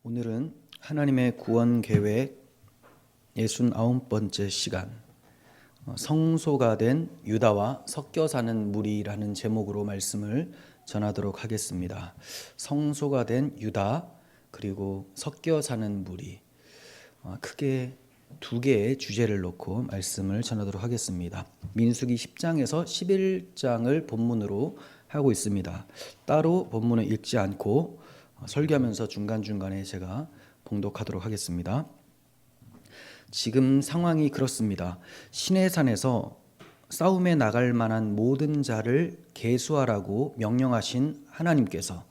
오늘은 하나님의 구원 계획 69번째 시간, 성소가 된 유다와 섞여 사는 무리라는 제목으로 말씀을 전하도록 하겠습니다. 성소가 된 유다 그리고 섞여 사는 무리, 크게 두 개의 주제를 놓고 말씀을 전하도록 하겠습니다. 민수기 10장에서 11장을 본문으로 하고 있습니다. 따로 본문을 읽지 않고 설교하면서 중간중간에 제가 봉독하도록 하겠습니다. 지금 상황이 그렇습니다. 시내산에서 싸움에 나갈 만한 모든 자를 계수하라고 명령하신 하나님께서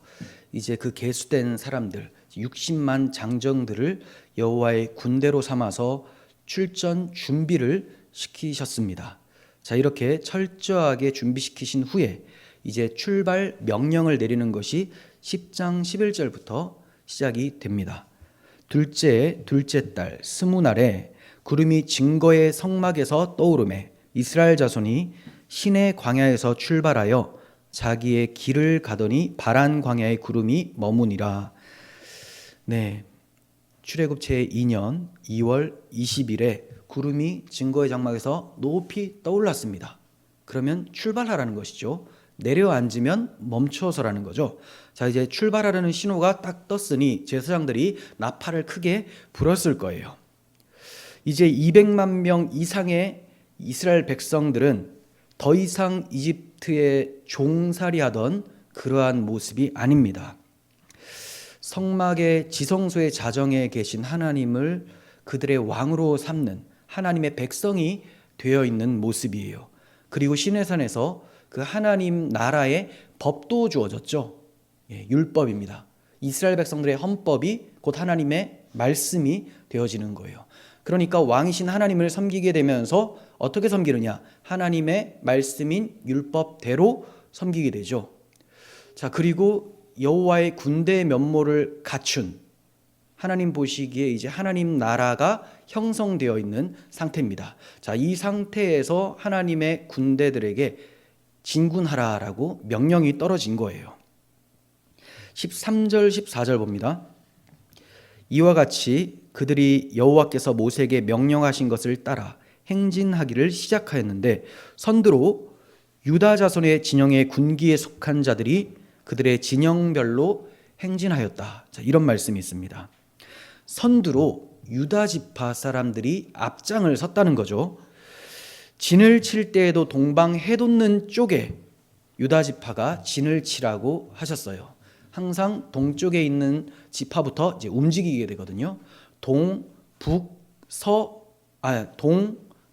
이제 그 계수된 사람들 60만 장정들을 여호와의 군대로 삼아서 출전 준비를 시키셨습니다. 자, 이렇게 철저하게 준비시키신 후에 이제 출발 명령을 내리는 것이 10장 11절부터 시작이 됩니다. 둘째 달 스무 날에 구름이 증거의 성막에서 떠오르매 이스라엘 자손이 시내 광야에서 출발하여 자기의 길을 가더니 바란 광야의 구름이 머무니라. 네, 출애굽 제2년 2월 20일에 구름이 증거의 장막에서 높이 떠올랐습니다. 그러면 출발하라는 것이죠. 내려앉으면 멈춰서라는 거죠. 자, 이제 출발하려는 신호가 딱 떴으니 제사장들이 나팔을 크게 불었을 거예요. 이제 200만 명 이상의 이스라엘 백성들은 더 이상 이집트에 종살이하던 그러한 모습이 아닙니다. 성막의 지성소의 자정에 계신 하나님을 그들의 왕으로 삼는 하나님의 백성이 되어 있는 모습이에요. 그리고 시내산에서 그 하나님 나라의 법도 주어졌죠. 율법입니다. 이스라엘 백성들의 헌법이 곧 하나님의 말씀이 되어지는 거예요. 그러니까 왕이신 하나님을 섬기게 되면서 어떻게 섬기느냐? 하나님의 말씀인 율법대로 섬기게 되죠. 자, 그리고 여호와의 군대의 면모를 갖춘 하나님 보시기에 이제 하나님 나라가 형성되어 있는 상태입니다. 자, 이 상태에서 하나님의 군대들에게 진군하라라고 명령이 떨어진 거예요. 13절 14절 봅니다. 이와 같이 그들이 여호와께서 모세에게 명령하신 것을 따라 행진하기를 시작하였는데 선두로 유다 자손의 진영의 군기에 속한 자들이 그들의 진영별로 행진하였다. 자, 이런 말씀이 있습니다. 선두로 유다 지파 사람들이 앞장을 섰다는 거죠. 진을 칠 때에도 동방 해돋는 쪽에 유다 지파가 진을 치라고 하셨어요. 항상 동쪽에 있는 지파부터 이제 움직이게 되거든요. 동,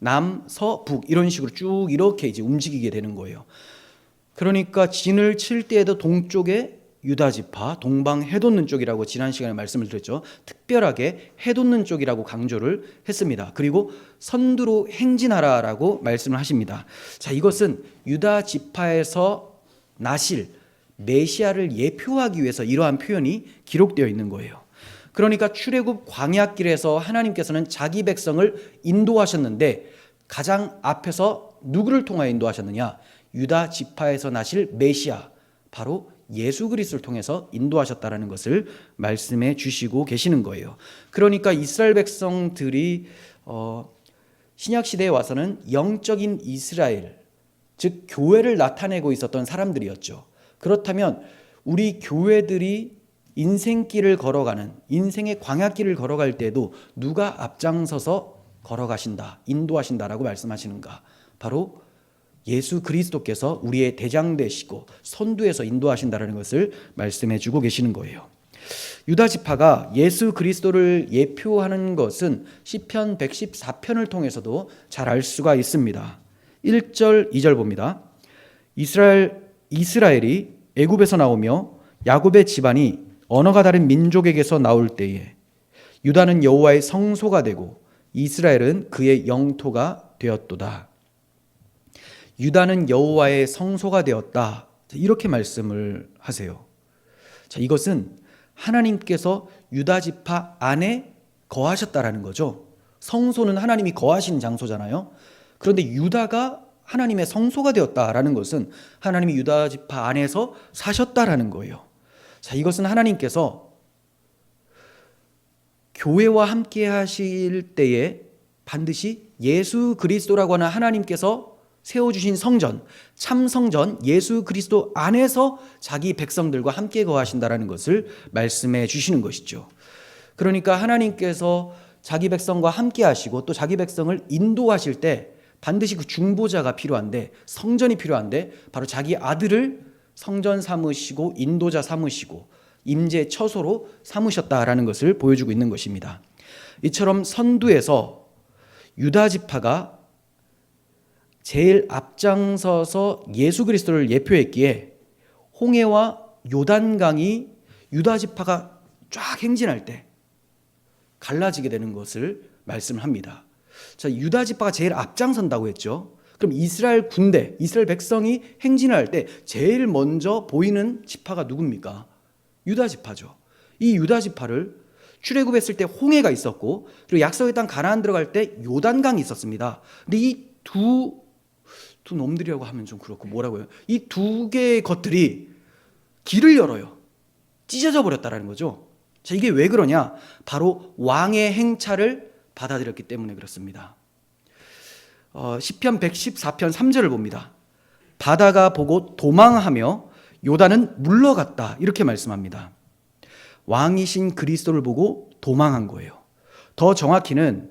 남, 서, 북 이런 식으로 쭉 이렇게 이제 움직이게 되는 거예요. 그러니까 진을 칠 때에도 동쪽에 유다 지파, 동방 해돋는 쪽이라고 지난 시간에 말씀을 드렸죠. 특별하게 해돋는 쪽이라고 강조를 했습니다. 그리고 선두로 행진하라라고 말씀을 하십니다. 자, 이것은 유다 지파에서 나실 메시아를 예표하기 위해서 이러한 표현이 기록되어 있는 거예요. 그러니까 출애굽 광야길에서 하나님께서는 자기 백성을 인도하셨는데 가장 앞에서 누구를 통하여 인도하셨느냐? 유다 지파에서 나실 메시아, 바로 예수 그리스도를 통해서 인도하셨다라는 것을 말씀해 주시고 계시는 거예요. 그러니까 이스라엘 백성들이 신약 시대에 와서는 영적인 이스라엘, 즉 교회를 나타내고 있었던 사람들이었죠. 그렇다면 우리 교회들이 인생길을 걸어가는, 인생의 광야길을 걸어갈 때도 누가 앞장서서 걸어가신다, 인도하신다라고 말씀하시는가? 바로 예수 그리스도께서 우리의 대장 되시고 선두에서 인도하신다는 것을 말씀해 주고 계시는 거예요. 유다 지파가 예수 그리스도를 예표하는 것은 시편 114편을 통해서도 잘 알 수가 있습니다. 1절 2절 봅니다. 이스라엘이 애굽에서 나오며 야곱의 집안이 언어가 다른 민족에게서 나올 때에 유다는 여호와의 성소가 되고 이스라엘은 그의 영토가 되었도다. 유다는 여호와의 성소가 되었다. 이렇게 말씀을 하세요. 자, 이것은 하나님께서 유다 지파 안에 거하셨다라는 거죠. 성소는 하나님이 거하시는 장소잖아요. 그런데 유다가 하나님의 성소가 되었다라는 것은 하나님이 유다 지파 안에서 사셨다라는 거예요. 자, 이것은 하나님께서 교회와 함께 하실 때에 반드시 예수 그리스도라고 하는 하나님께서 세워주신 성전, 참 성전 예수 그리스도 안에서 자기 백성들과 함께 거하신다라는 것을 말씀해 주시는 것이죠. 그러니까 하나님께서 자기 백성과 함께 하시고 또 자기 백성을 인도하실 때 반드시 그 중보자가 필요한데, 성전이 필요한데, 바로 자기 아들을 성전 삼으시고 인도자 삼으시고 임재 처소로 삼으셨다라는 것을 보여주고 있는 것입니다. 이처럼 선두에서 유다 지파가 제일 앞장서서 예수 그리스도를 예표했기에 홍해와 요단강이 유다 지파가 쫙 행진할 때 갈라지게 되는 것을 말씀을 합니다. 자, 유다 지파가 제일 앞장선다고 했죠. 그럼 이스라엘 군대, 이스라엘 백성이 행진할 때 제일 먼저 보이는 지파가 누굽니까? 유다 지파죠. 이 유다 지파를 출애굽했을 때 홍해가 있었고, 그리고 약속의 땅 가나안 들어갈 때 요단강이 있었습니다. 근데 이 두 놈들이라고 하면 좀 그렇고 뭐라고요? 이 두 개의 것들이 길을 열어요. 찢어져 버렸다라는 거죠. 자, 이게 왜 그러냐? 바로 왕의 행차를 받아들였기 때문에 그렇습니다. 시편 114편 3절을 봅니다. 바다가 보고 도망하며 요단은 물러갔다, 이렇게 말씀합니다. 왕이신 그리스도를 보고 도망한 거예요. 더 정확히는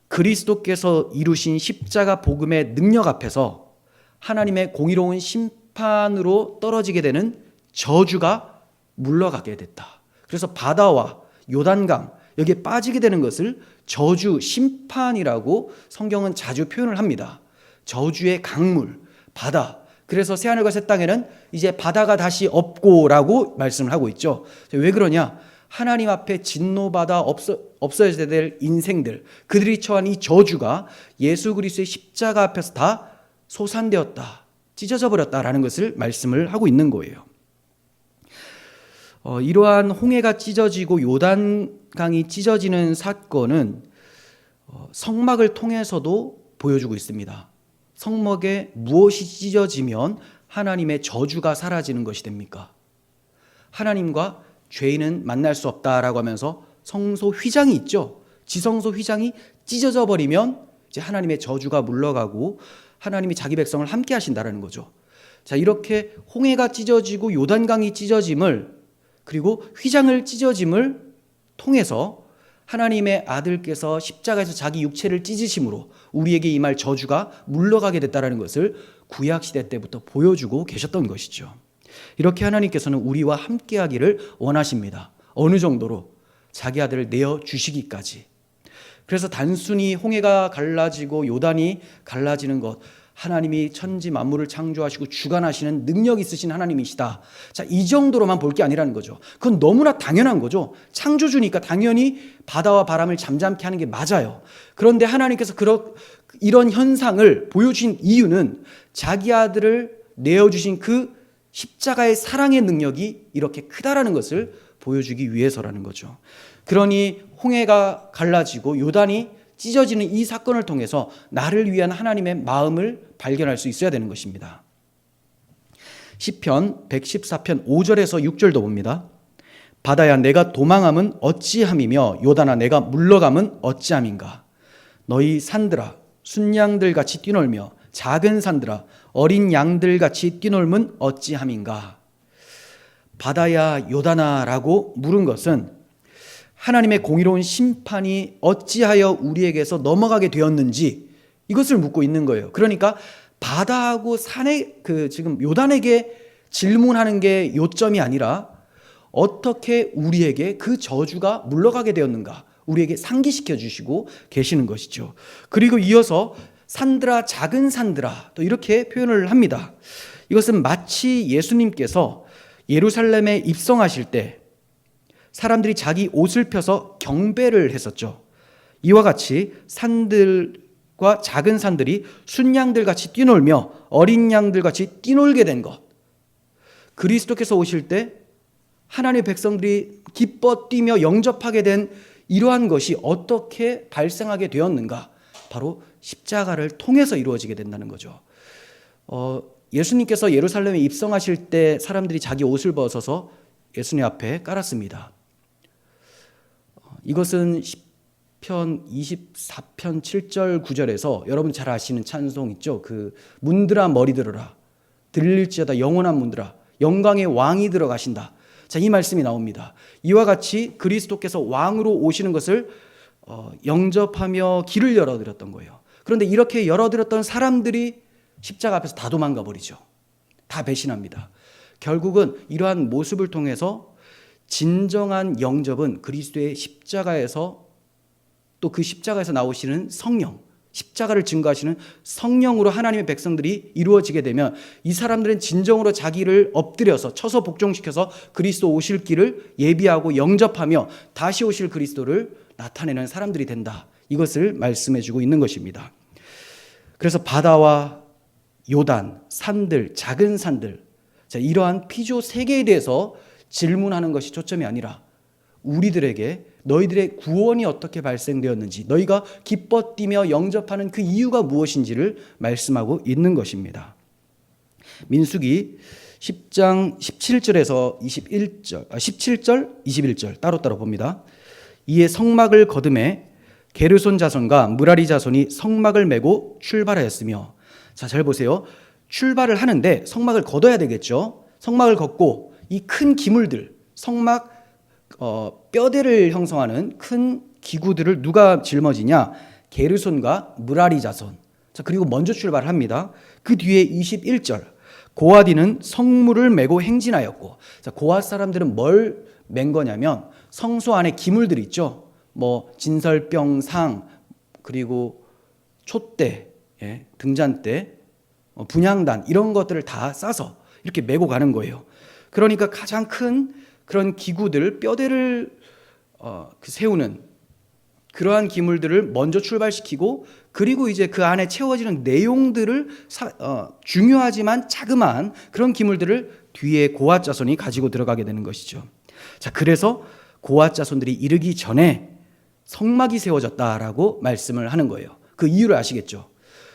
그리스도께서 이루신 십자가 복음의 능력 앞에서 하나님의 공의로운 심판으로 떨어지게 되는 저주가 물러가게 됐다. 그래서 바다와 요단강 여기에 빠지게 되는 것을 저주, 심판이라고 성경은 자주 표현을 합니다. 저주의 강물, 바다. 그래서 새하늘과 새 땅에는 이제 바다가 다시 없고라고 말씀을 하고 있죠. 왜 그러냐? 하나님 앞에 진노받아 없어져야 될 인생들, 그들이 처한 이 저주가 예수 그리스도의 십자가 앞에서 다 소산되었다, 찢어져 버렸다라는 것을 말씀을 하고 있는 거예요. 이러한 홍해가 찢어지고 요단강이 찢어지는 사건은 성막을 통해서도 보여주고 있습니다. 성막에 무엇이 찢어지면 하나님의 저주가 사라지는 것이 됩니까? 하나님과 죄인은 만날 수 없다라고 하면서 성소 휘장이 있죠. 지성소 휘장이 찢어져 버리면 이제 하나님의 저주가 물러가고 하나님이 자기 백성을 함께 하신다라는 거죠. 자, 이렇게 홍해가 찢어지고 요단강이 찢어짐을, 그리고 휘장을 찢어짐을 통해서 하나님의 아들께서 십자가에서 자기 육체를 찢으심으로 우리에게 임할 저주가 물러가게 됐다는 것을 구약시대 때부터 보여주고 계셨던 것이죠. 이렇게 하나님께서는 우리와 함께하기를 원하십니다. 어느 정도로? 자기 아들을 내어주시기까지. 그래서 단순히 홍해가 갈라지고 요단이 갈라지는 것, 하나님이 천지 만물을 창조하시고 주관하시는 능력 있으신 하나님이시다. 자, 이 정도로만 볼 게 아니라는 거죠. 그건 너무나 당연한 거죠. 창조주니까 당연히 바다와 바람을 잠잠케 하는 게 맞아요. 그런데 하나님께서 이런 현상을 보여주신 이유는 자기 아들을 내어주신 그 십자가의 사랑의 능력이 이렇게 크다라는 것을 보여주기 위해서라는 거죠. 그러니 홍해가 갈라지고 요단이 찢어지는 이 사건을 통해서 나를 위한 하나님의 마음을 발견할 수 있어야 되는 것입니다. 시편 114편 5절에서 6절도 봅니다. 바다야 내가 도망함은 어찌함이며 요단아 내가 물러감은 어찌함인가. 너희 산들아 순양들 같이 뛰놀며 작은 산들아 어린 양들 같이 뛰놀면 어찌함인가. 바다야 요단아라고 물은 것은 하나님의 공의로운 심판이 어찌하여 우리에게서 넘어가게 되었는지 이것을 묻고 있는 거예요. 그러니까 바다하고 산에 지금 요단에게 질문하는 게 요점이 아니라 어떻게 우리에게 그 저주가 물러가게 되었는가, 우리에게 상기시켜 주시고 계시는 것이죠. 그리고 이어서 산들아 작은 산들아 또 이렇게 표현을 합니다. 이것은 마치 예수님께서 예루살렘에 입성하실 때 사람들이 자기 옷을 펴서 경배를 했었죠. 이와 같이 산들과 작은 산들이 순양들 같이 뛰놀며 어린 양들 같이 뛰놀게 된 것, 그리스도께서 오실 때 하나님의 백성들이 기뻐 뛰며 영접하게 된 이러한 것이 어떻게 발생하게 되었는가? 바로 십자가를 통해서 이루어지게 된다는 거죠. 예수님께서 예루살렘에 입성하실 때 사람들이 자기 옷을 벗어서 예수님 앞에 깔았습니다. 이것은 시편 24편 7절 9절에서 여러분 잘 아시는 찬송 있죠? 그 문들아 머리 들어라, 들릴지어다 영원한 문들아, 영광의 왕이 들어가신다. 자, 이 말씀이 나옵니다. 이와 같이 그리스도께서 왕으로 오시는 것을 영접하며 길을 열어드렸던 거예요. 그런데 이렇게 열어드렸던 사람들이 십자가 앞에서 다 도망가 버리죠. 다 배신합니다. 결국은 이러한 모습을 통해서 진정한 영접은 그리스도의 십자가에서, 또 그 십자가에서 나오시는 성령, 십자가를 증거하시는 성령으로 하나님의 백성들이 이루어지게 되면 이 사람들은 진정으로 자기를 엎드려서 쳐서 복종시켜서 그리스도 오실 길을 예비하고 영접하며 다시 오실 그리스도를 나타내는 사람들이 된다. 이것을 말씀해 주고 있는 것입니다. 그래서 바다와 요단, 산들, 작은 산들, 자, 이러한 피조 세계에 대해서 질문하는 것이 초점이 아니라 우리들에게 너희들의 구원이 어떻게 발생되었는지, 너희가 기뻐 뛰며 영접하는 그 이유가 무엇인지를 말씀하고 있는 것입니다. 민수기 10장 17절에서 17절 21절 따로따로 봅니다. 이에 성막을 거듭해 게르손 자손과 무라리 자손이 성막을 메고 출발하였으며, 자, 잘 보세요. 출발을 하는데 성막을 걷어야 되겠죠. 성막을 걷고 이 큰 기물들, 성막 뼈대를 형성하는 큰 기구들을 누가 짊어지냐? 게르손과 무라리 자손. 자, 그리고 먼저 출발을 합니다. 그 뒤에 21절, 고아디는 성물을 메고 행진하였고, 자, 고아 사람들은 뭘 맨 거냐면 성소 안에 기물들이 있죠. 뭐 진설병상, 그리고 촛대, 등잔대, 분향단, 이런 것들을 다 싸서 이렇게 메고 가는 거예요. 그러니까 가장 큰 그런 기구들, 뼈대를 세우는 그러한 기물들을 먼저 출발시키고, 그리고 이제 그 안에 채워지는 내용들을 중요하지만 자그마한 그런 기물들을 뒤에 고앗 자손이 가지고 들어가게 되는 것이죠. 자, 그래서 고앗 자손들이 이르기 전에 성막이 세워졌다라고 말씀을 하는 거예요. 그 이유를 아시겠죠?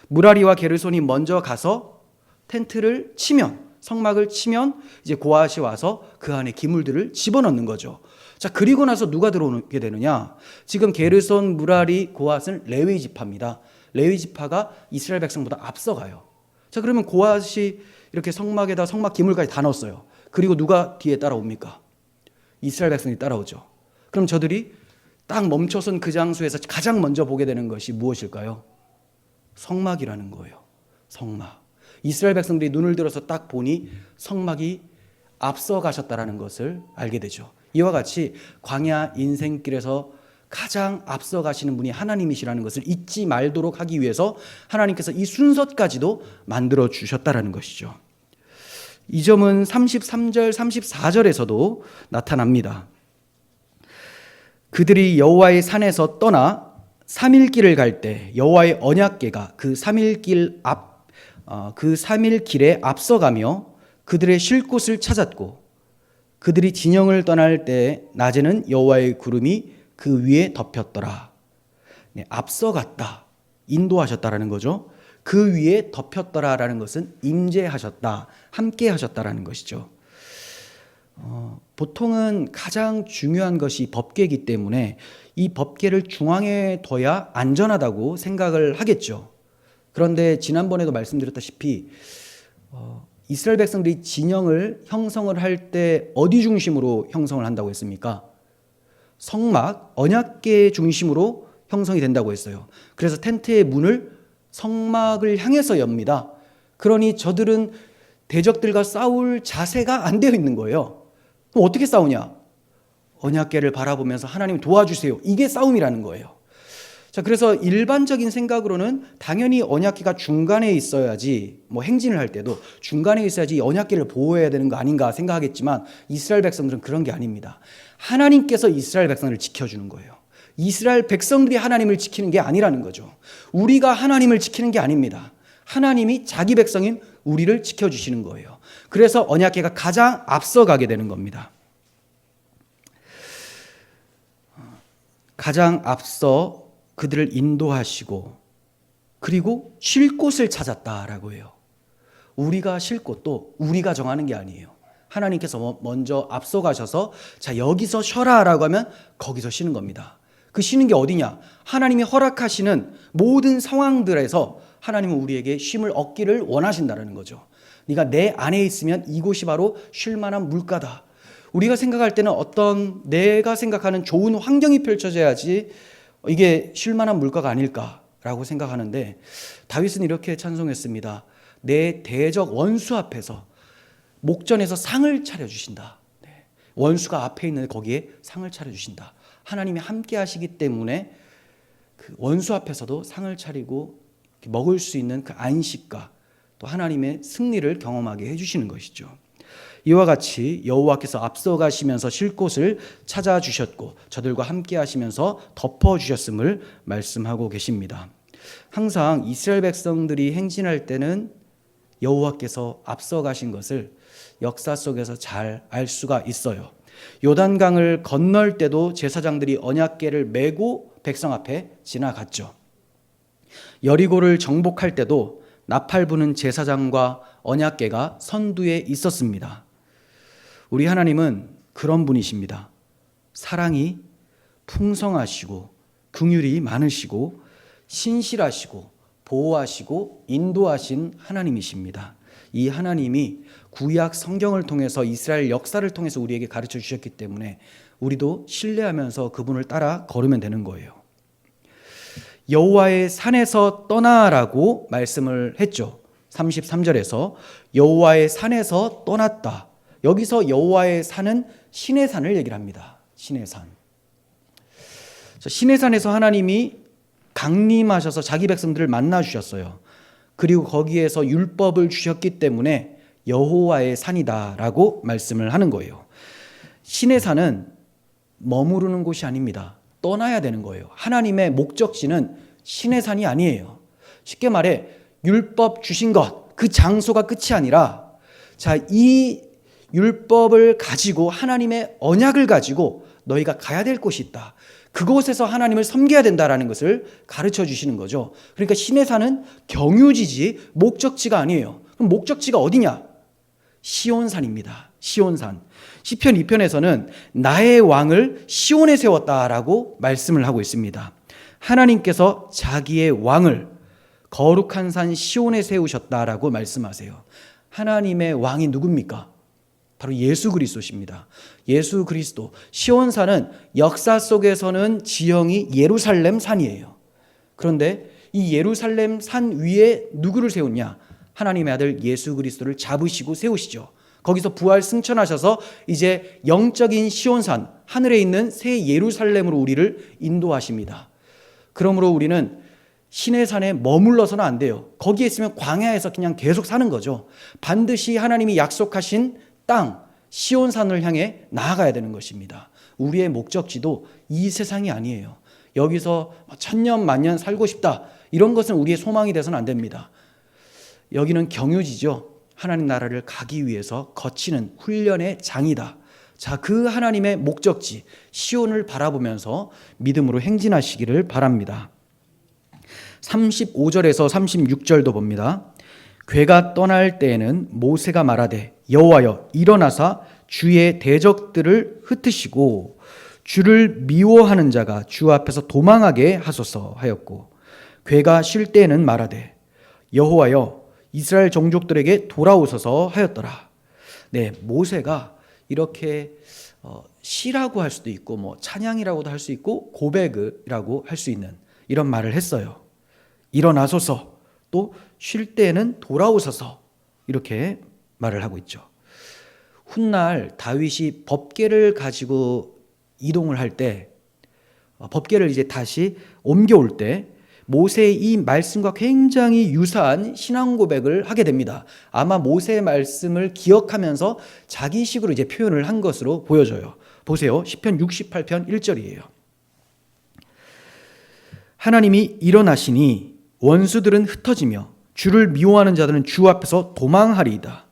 무라리와 게르손이 먼저 가서 텐트를 치면, 성막을 치면 이제 고앗이 와서 그 안에 기물들을 집어넣는 거죠. 자, 그리고 나서 누가 들어오게 되느냐? 지금 게르손, 무라리, 고앗은 레위 지파입니다. 레위 지파가 이스라엘 백성보다 앞서가요. 자, 그러면 고앗이 이렇게 성막에다 성막 기물까지 다 넣었어요. 그리고 누가 뒤에 따라옵니까? 이스라엘 백성이 따라오죠. 그럼 저들이 딱 멈춰선 그 장소에서 가장 먼저 보게 되는 것이 무엇일까요? 성막이라는 거예요. 성막. 이스라엘 백성들이 눈을 들어서 딱 보니 성막이 앞서 가셨다라는 것을 알게 되죠. 이와 같이 광야 인생길에서 가장 앞서 가시는 분이 하나님이시라는 것을 잊지 말도록 하기 위해서 하나님께서 이 순서까지도 만들어 주셨다라는 것이죠. 이 점은 33절, 34절에서도 나타납니다. 그들이 여호와의 산에서 떠나 3일 길을 갈 때 여호와의 언약궤가 그 3일 길에 앞서가며 그들의 쉴 곳을 찾았고, 그들이 진영을 떠날 때 낮에는 여호와의 구름이 그 위에 덮였더라. 네, 앞서갔다, 인도하셨다라는 거죠. 그 위에 덮였더라라는 것은 임재하셨다, 함께 하셨다라는 것이죠. 보통은 가장 중요한 것이 법궤이기 때문에 이 법궤를 중앙에 둬야 안전하다고 생각을 하겠죠. 그런데 지난번에도 말씀드렸다시피 이스라엘 백성들이 진영을 형성을 할 때 어디 중심으로 형성을 한다고 했습니까? 성막, 언약궤 중심으로 형성이 된다고 했어요. 그래서 텐트의 문을 성막을 향해서 엽니다. 그러니 저들은 대적들과 싸울 자세가 안 되어 있는 거예요. 그럼 어떻게 싸우냐? 언약궤를 바라보면서 하나님 도와주세요. 이게 싸움이라는 거예요. 자, 그래서 일반적인 생각으로는 당연히 언약궤가 중간에 있어야지, 뭐 행진을 할 때도 중간에 있어야지 언약궤를 보호해야 되는 거 아닌가 생각하겠지만 이스라엘 백성들은 그런 게 아닙니다. 하나님께서 이스라엘 백성을 지켜주는 거예요. 이스라엘 백성들이 하나님을 지키는 게 아니라는 거죠. 우리가 하나님을 지키는 게 아닙니다. 하나님이 자기 백성인 우리를 지켜주시는 거예요. 그래서 언약궤가 가장 앞서가게 되는 겁니다. 가장 앞서 그들을 인도하시고, 그리고 쉴 곳을 찾았다라고 해요. 우리가 쉴 곳도 우리가 정하는 게 아니에요. 하나님께서 먼저 앞서가셔서 자, 여기서 쉬어라 라고 하면 거기서 쉬는 겁니다. 그 쉬는 게 어디냐? 하나님이 허락하시는 모든 상황들에서 하나님은 우리에게 쉼을 얻기를 원하신다는 거죠. 네가 내 안에 있으면 이곳이 바로 쉴 만한 물가다. 우리가 생각할 때는 어떤 내가 생각하는 좋은 환경이 펼쳐져야지 이게 쉴 만한 물가가 아닐까라고 생각하는데, 다윗은 이렇게 찬송했습니다. 내 대적 원수 앞에서 목전에서 상을 차려주신다. 원수가 앞에 있는 거기에 상을 차려주신다. 하나님이 함께 하시기 때문에 그 원수 앞에서도 상을 차리고 먹을 수 있는 그 안식과 또 하나님의 승리를 경험하게 해주시는 것이죠. 이와 같이 여호와께서 앞서가시면서 쉴 곳을 찾아주셨고 저들과 함께 하시면서 덮어주셨음을 말씀하고 계십니다. 항상 이스라엘 백성들이 행진할 때는 여호와께서 앞서가신 것을 역사 속에서 잘 알 수가 있어요. 요단강을 건널 때도 제사장들이 언약궤를 메고 백성 앞에 지나갔죠. 여리고를 정복할 때도 나팔 부는 제사장과 언약궤가 선두에 있었습니다. 우리 하나님은 그런 분이십니다. 사랑이 풍성하시고 긍휼이 많으시고 신실하시고 보호하시고 인도하신 하나님이십니다. 이 하나님이 구약 성경을 통해서 이스라엘 역사를 통해서 우리에게 가르쳐 주셨기 때문에 우리도 신뢰하면서 그분을 따라 걸으면 되는 거예요. 여호와의 산에서 떠나라고 말씀을 했죠. 33절에서 여호와의 산에서 떠났다. 여기서 여호와의 산은 신의 산을 얘기를 합니다. 신의 산. 신의 산에서 하나님이 강림하셔서 자기 백성들을 만나 주셨어요. 그리고 거기에서 율법을 주셨기 때문에 여호와의 산이다라고 말씀을 하는 거예요. 신의 산은 머무르는 곳이 아닙니다. 떠나야 되는 거예요. 하나님의 목적지는 신의 산이 아니에요. 쉽게 말해 율법 주신 것, 그 장소가 끝이 아니라, 자, 이 율법을 가지고 하나님의 언약을 가지고 너희가 가야 될 곳이 있다. 그곳에서 하나님을 섬겨야 된다라는 것을 가르쳐 주시는 거죠. 그러니까 신의 산은 경유지지 목적지가 아니에요. 그럼 목적지가 어디냐? 시온산입니다. 시온산. 시편 2편에서는 나의 왕을 시온에 세웠다라고 말씀을 하고 있습니다. 하나님께서 자기의 왕을 거룩한 산 시온에 세우셨다라고 말씀하세요. 하나님의 왕이 누굽니까? 바로 예수 그리스도십니다. 예수 그리스도. 시온산은 역사 속에서는 지형이 예루살렘 산이에요. 그런데 이 예루살렘 산 위에 누구를 세웠냐? 하나님의 아들 예수 그리스도를 잡으시고 세우시죠. 거기서 부활 승천하셔서 이제 영적인 시온산, 하늘에 있는 새 예루살렘으로 우리를 인도하십니다. 그러므로 우리는 신의 산에 머물러서는 안 돼요. 거기에 있으면 광야에서 그냥 계속 사는 거죠. 반드시 하나님이 약속하신 땅, 시온산을 향해 나아가야 되는 것입니다. 우리의 목적지도 이 세상이 아니에요. 여기서 천년 만년 살고 싶다, 이런 것은 우리의 소망이 돼서는 안 됩니다. 여기는 경유지죠. 하나님 나라를 가기 위해서 거치는 훈련의 장이다. 자, 그 하나님의 목적지 시온을 바라보면서 믿음으로 행진하시기를 바랍니다. 35절에서 36절도 봅니다. 괴가 떠날 때에는 모세가 말하되 여호와여 일어나사 주의 대적들을 흩으시고 주를 미워하는 자가 주 앞에서 도망하게 하소서 하였고, 괴가 쉴 때에는 말하되 여호와여 이스라엘 종족들에게 돌아오소서 하였더라. 네, 모세가 이렇게 시라고 할 수도 있고 뭐 찬양이라고도 할 수 있고 고백이라고 할 수 있는 이런 말을 했어요. 일어나소서, 또 쉴 때에는 돌아오소서, 이렇게 말을 하고 있죠. 훗날 다윗이 법궤를 가지고 이동을 할 때, 법궤를 이제 다시 옮겨올 때 모세의 이 말씀과 굉장히 유사한 신앙 고백을 하게 됩니다. 아마 모세의 말씀을 기억하면서 자기식으로 이제 표현을 한 것으로 보여져요. 보세요. 시편 68편 1절이에요. 하나님이 일어나시니 원수들은 흩어지며 주를 미워하는 자들은 주 앞에서 도망하리이다.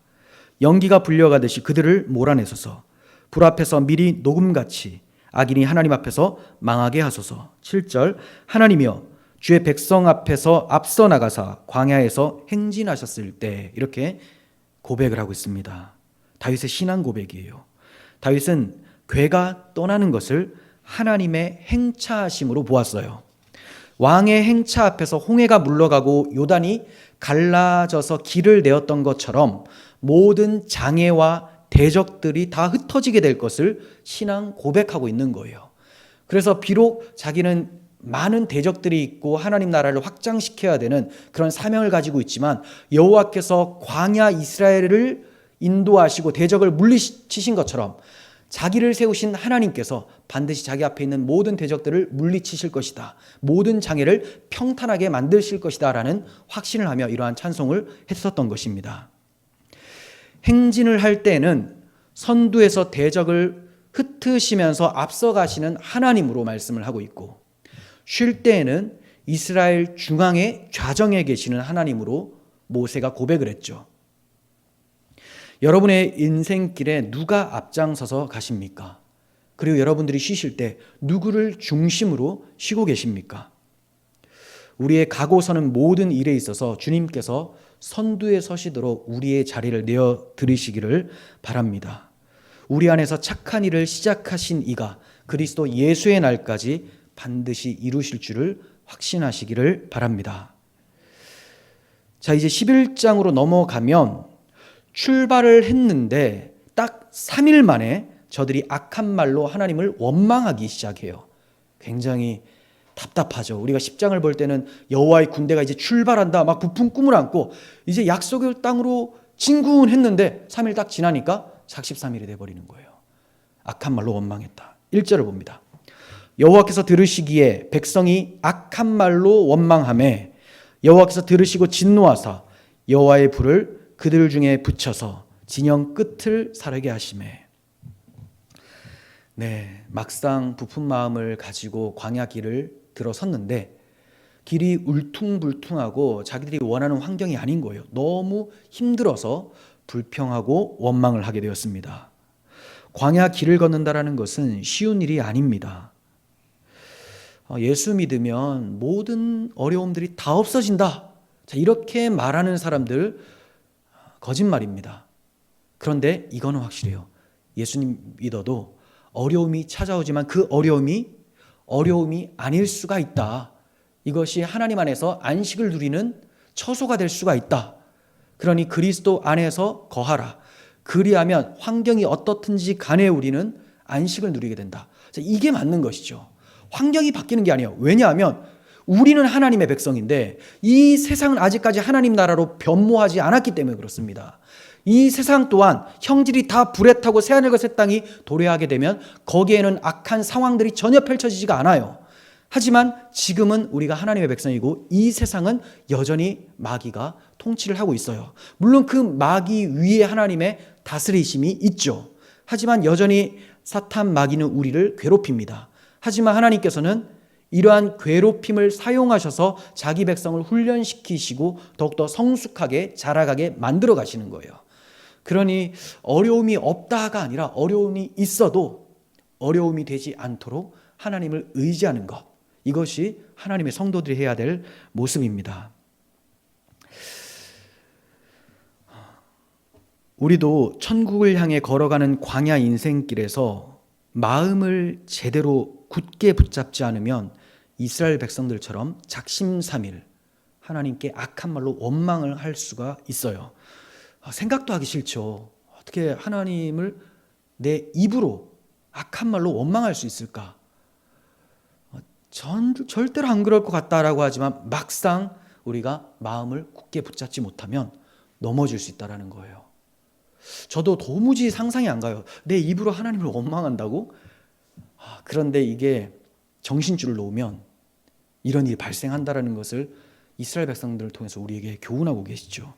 연기가 불려가듯이 그들을 몰아내소서. 불 앞에서 밀이 녹음같이 악인이 하나님 앞에서 망하게 하소서. 7절 하나님이여 주의 백성 앞에서 앞서 나가사 광야에서 행진하셨을 때, 이렇게 고백을 하고 있습니다. 다윗의 신앙 고백이에요. 다윗은 괴가 떠나는 것을 하나님의 행차하심으로 보았어요. 왕의 행차 앞에서 홍해가 물러가고 요단이 갈라져서 길을 내었던 것처럼 모든 장애와 대적들이 다 흩어지게 될 것을 신앙 고백하고 있는 거예요. 그래서 비록 자기는 많은 대적들이 있고 하나님 나라를 확장시켜야 되는 그런 사명을 가지고 있지만 여호와께서 광야 이스라엘을 인도하시고 대적을 물리치신 것처럼 자기를 세우신 하나님께서 반드시 자기 앞에 있는 모든 대적들을 물리치실 것이다. 모든 장애를 평탄하게 만드실 것이다 라는 확신을 하며 이러한 찬송을 했었던 것입니다. 행진을 할 때에는 선두에서 대적을 흩으시면서 앞서가시는 하나님으로 말씀을 하고 있고, 쉴 때에는 이스라엘 중앙의 좌정에 계시는 하나님으로 모세가 고백을 했죠. 여러분의 인생길에 누가 앞장서서 가십니까? 그리고 여러분들이 쉬실 때 누구를 중심으로 쉬고 계십니까? 우리의 가고 서는 모든 일에 있어서 주님께서 선두에 서시도록 우리의 자리를 내어 드리시기를 바랍니다. 우리 안에서 착한 일을 시작하신 이가 그리스도 예수의 날까지 반드시 이루실 줄을 확신하시기를 바랍니다. 자, 이제 11장으로 넘어가면 출발을 했는데 딱 3일 만에 저들이 악한 말로 하나님을 원망하기 시작해요. 굉장히 답답하죠. 우리가 10장을 볼 때는 여호와의 군대가 이제 출발한다 막 부푼 꿈을 안고 이제 약속의 땅으로 진군했는데 3일 딱 지나니까 43일이 돼버리는 거예요. 악한 말로 원망했다. 1절을 봅니다. 여호와께서 들으시기에 백성이 악한 말로 원망하매 여호와께서 들으시고 진노하사 여호와의 불을 그들 중에 붙여서 진영 끝을 사르게 하시매. 네, 막상 부푼 마음을 가지고 광야 길을 들어섰는데 길이 울퉁불퉁하고 자기들이 원하는 환경이 아닌 거예요. 너무 힘들어서 불평하고 원망을 하게 되었습니다. 광야 길을 걷는다라는 것은 쉬운 일이 아닙니다. 예수 믿으면 모든 어려움들이 다 없어진다. 자, 이렇게 말하는 사람들 거짓말입니다. 그런데 이거는 확실해요. 예수님 믿어도 어려움이 찾아오지만 그 어려움이 아닐 수가 있다. 이것이 하나님 안에서 안식을 누리는 처소가 될 수가 있다. 그러니 그리스도 안에서 거하라. 그리하면 환경이 어떻든지 간에 우리는 안식을 누리게 된다. 자, 이게 맞는 것이죠. 환경이 바뀌는 게 아니에요. 왜냐하면 우리는 하나님의 백성인데 이 세상은 아직까지 하나님 나라로 변모하지 않았기 때문에 그렇습니다. 이 세상 또한 형질이 다 불에 타고 새하늘과 새 땅이 도래하게 되면 거기에는 악한 상황들이 전혀 펼쳐지지가 않아요. 하지만 지금은 우리가 하나님의 백성이고 이 세상은 여전히 마귀가 통치를 하고 있어요. 물론 그 마귀 위에 하나님의 다스리심이 있죠. 하지만 여전히 사탄 마귀는 우리를 괴롭힙니다. 하지만 하나님께서는 이러한 괴롭힘을 사용하셔서 자기 백성을 훈련시키시고 더욱더 성숙하게 자라가게 만들어 가시는 거예요. 그러니 어려움이 없다가 아니라 어려움이 있어도 어려움이 되지 않도록 하나님을 의지하는 것, 이것이 하나님의 성도들이 해야 될 모습입니다. 우리도 천국을 향해 걸어가는 광야 인생길에서 마음을 제대로 굳게 붙잡지 않으면 이스라엘 백성들처럼 작심삼일 하나님께 악한 말로 원망을 할 수가 있어요. 생각도 하기 싫죠. 어떻게 하나님을 내 입으로 악한 말로 원망할 수 있을까? 절대로 안 그럴 것 같다라고 하지만 막상 우리가 마음을 굳게 붙잡지 못하면 넘어질 수 있다는 거예요. 저도 도무지 상상이 안 가요. 내 입으로 하나님을 원망한다고? 그런데 이게 정신줄을 놓으면 이런 일이 발생한다는 것을 이스라엘 백성들을 통해서 우리에게 교훈하고 계시죠.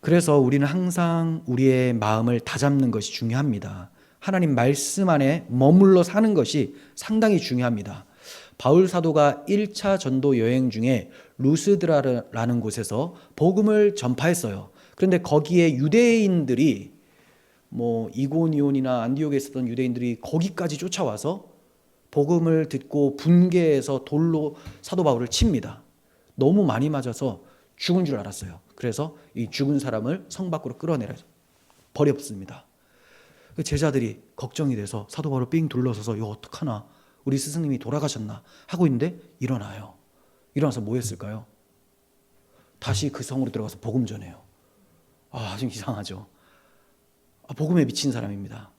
그래서 우리는 항상 우리의 마음을 다잡는 것이 중요합니다. 하나님 말씀 안에 머물러 사는 것이 상당히 중요합니다. 바울 사도가 1차 전도 여행 중에 루스드라라는 곳에서 복음을 전파했어요. 그런데 거기에 유대인들이 이고니온이나 안디옥에 있었던 유대인들이 거기까지 쫓아와서 복음을 듣고 분개해서 돌로 사도 바울을 칩니다. 너무 많이 맞아서 죽은 줄 알았어요. 그래서 이 죽은 사람을 성 밖으로 끌어내려 버렸습니다. 그 제자들이 걱정이 돼서 사도 바울을 삥 둘러서서 이거 어떡하나, 우리 스승님이 돌아가셨나 하고 있는데 일어나요. 일어나서 뭐 했을까요? 다시 그 성으로 들어가서 복음 전해요. 좀 이상하죠. 복음에 미친 사람입니다.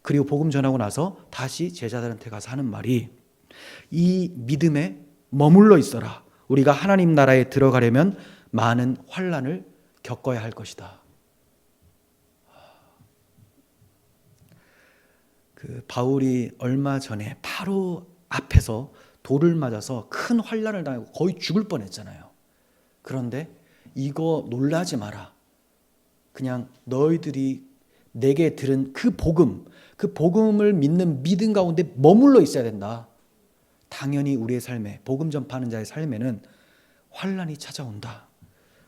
그리고 복음 전하고 나서 다시 제자들한테 가서 하는 말이, 이 믿음에 머물러 있어라. 우리가 하나님 나라에 들어가려면 많은 환난을 겪어야 할 것이다. 그 바울이 얼마 전에 바로 앞에서 돌을 맞아서 큰 환난을 당하고 거의 죽을 뻔했잖아요. 그런데 이거 놀라지 마라. 그냥 너희들이 내게 들은 그 복음을 믿는 믿음 가운데 머물러 있어야 된다. 당연히 우리의 삶에, 복음 전파하는 자의 삶에는 환난이 찾아온다.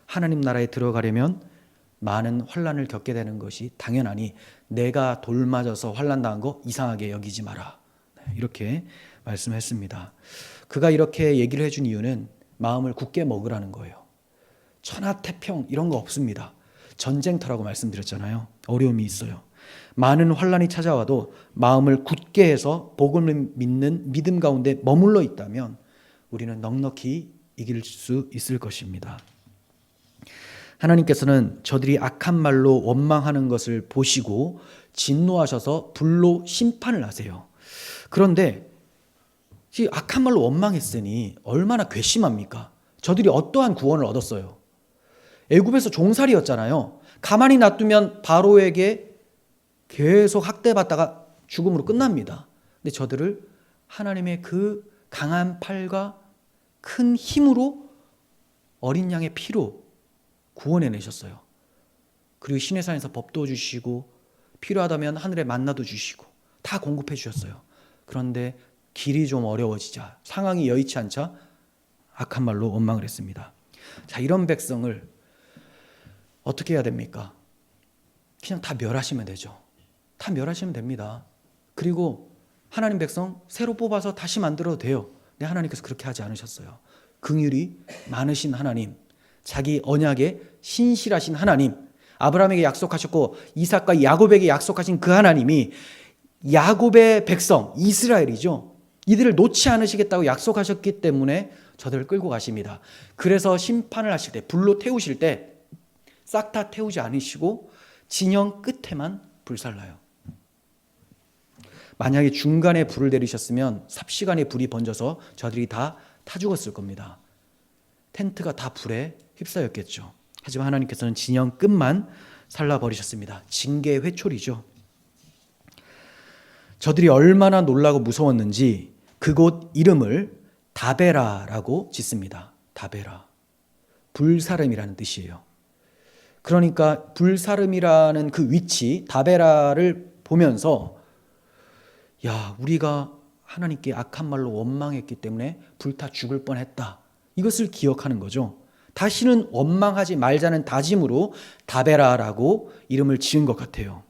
하나님 나라에 들어가려면 많은 환난을 겪게 되는 것이 당연하니 내가 돌 맞아서 환난 당한 거 이상하게 여기지 마라. 이렇게 말씀했습니다. 그가 이렇게 얘기를 해준 이유는 마음을 굳게 먹으라는 거예요. 천하태평 이런 거 없습니다. 전쟁터라고 말씀드렸잖아요. 어려움이 있어요. 많은 환난이 찾아와도 마음을 굳게 해서 복음을 믿는 믿음 가운데 머물러 있다면 우리는 넉넉히 이길 수 있을 것입니다. 하나님께서는 저들이 악한 말로 원망하는 것을 보시고 진노하셔서 불로 심판을 하세요. 그런데 악한 말로 원망했으니 얼마나 괘씸합니까? 저들이 어떠한 구원을 얻었어요? 애굽에서 종살이였잖아요. 가만히 놔두면 바로에게 계속 학대받다가 죽음으로 끝납니다. 근데 저들을 하나님의 그 강한 팔과 큰 힘으로 어린 양의 피로 구원해내셨어요. 그리고 시내산에서 법도 주시고 필요하다면 하늘에 만나도 주시고 다 공급해 주셨어요. 그런데 길이 좀 어려워지자, 상황이 여의치 않자 악한 말로 원망을 했습니다. 자, 이런 백성을 어떻게 해야 됩니까? 그냥 다 멸하시면 되죠. 다 멸하시면 됩니다. 그리고 하나님 백성 새로 뽑아서 다시 만들어도 돼요. 근데 하나님께서 그렇게 하지 않으셨어요. 긍휼이 많으신 하나님, 자기 언약에 신실하신 하나님, 아브라함에게 약속하셨고 이삭과 야곱에게 약속하신 그 하나님이 야곱의 백성 이스라엘이죠. 이들을 놓지 않으시겠다고 약속하셨기 때문에 저들을 끌고 가십니다. 그래서 심판을 하실 때, 불로 태우실 때 싹 다 태우지 않으시고 진영 끝에만 불살라요. 만약에 중간에 불을 내리셨으면 삽시간에 불이 번져서 저들이 다 타 죽었을 겁니다. 텐트가 다 불에 휩싸였겠죠. 하지만 하나님께서는 진영 끝만 살라버리셨습니다. 징계의 회초리죠. 저들이 얼마나 놀라고 무서웠는지 그곳 이름을 다베라라고 짓습니다. 다베라. 불사름이라는 뜻이에요. 그러니까 불사름이라는 그 위치, 다베라를 보면서 우리가 하나님께 악한 말로 원망했기 때문에 불타 죽을 뻔했다. 이것을 기억하는 거죠. 다시는 원망하지 말자는 다짐으로 다베라라고 이름을 지은 것 같아요.